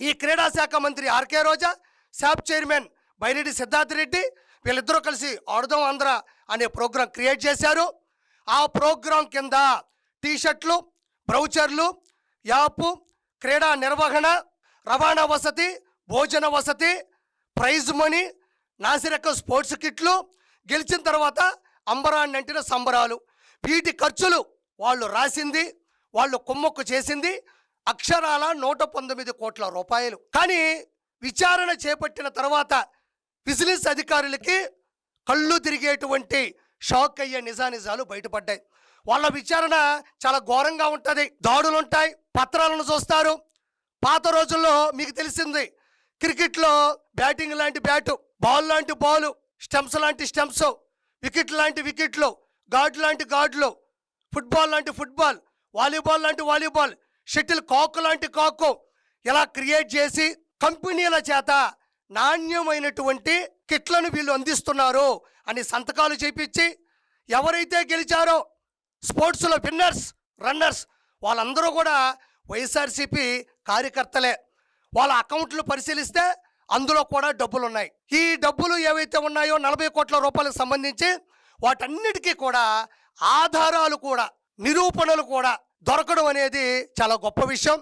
ఈ క్రీడా శాఖ మంత్రి ఆర్కే రోజా, శాప్ చైర్మన్ బైరెడ్డి సిద్ధార్థ రెడ్డి వీళ్ళిద్దరూ కలిసి ఆడుదాం ఆంధ్ర అనే ప్రోగ్రాం క్రియేట్ చేశారు. ఆ ప్రోగ్రాం కింద టీషర్ట్లు, బ్రౌచర్లు, యాప్, క్రీడా నిర్వహణ, రవాణా వసతి, భోజన వసతి, ప్రైజ్ మనీ, నాసిరకం స్పోర్ట్స్ కిట్లు, గెలిచిన తర్వాత అంబరాన్ని అంటిన సంబరాలు, వీటి ఖర్చులు వాళ్ళు రాసింది, వాళ్ళు కుమ్మక్కు చేసింది అక్షరాల 119 కోట్ల రూపాయలు. కానీ విచారణ చేపట్టిన తర్వాత విజిలెన్స్ అధికారులకి కళ్ళు తిరిగేటువంటి షాక్ అయ్యే నిజానిజాలు బయటపడ్డాయి. వాళ్ళ విచారణ చాలా ఘోరంగా ఉంటుంది. దాడులు ఉంటాయి, పత్రాలను చూస్తారు. పాత రోజుల్లో మీకు తెలిసింది, క్రికెట్లో బ్యాటింగ్ లాంటి బ్యాటు, బాల్ లాంటి బాలు, స్టంప్స్ లాంటి స్టంప్స్, వికెట్ లాంటి వికెట్లు, గాడ్ లాంటి గాడ్లు, ఫుట్బాల్ లాంటి ఫుట్బాల్, వాలీబాల్ లాంటి వాలీబాల్, షటిల్ కాక్ లాంటి కాకు, ఇలా క్రియేట్ చేసి కంపెనీల చేత నాణ్యమైనటువంటి కిట్లను వీళ్ళు అందిస్తున్నారు అని సంతకాలు చేపించి ఎవరైతే గెలిచారో స్పోర్ట్స్లో విన్నర్స్, రన్నర్స్ వాళ్ళందరూ కూడా వైఎస్ఆర్సీపీ కార్యకర్తలే. వాళ్ళ అకౌంట్లు పరిశీలిస్తే అందులో కూడా డబ్బులు ఉన్నాయి. ఈ డబ్బులు ఏవైతే ఉన్నాయో 40 కోట్ల రూపాయలకు సంబంధించి వాటన్నిటికీ కూడా ఆధారాలు కూడా, నిరూపణలు కూడా దొరకడం అనేది చాలా గొప్ప విషయం.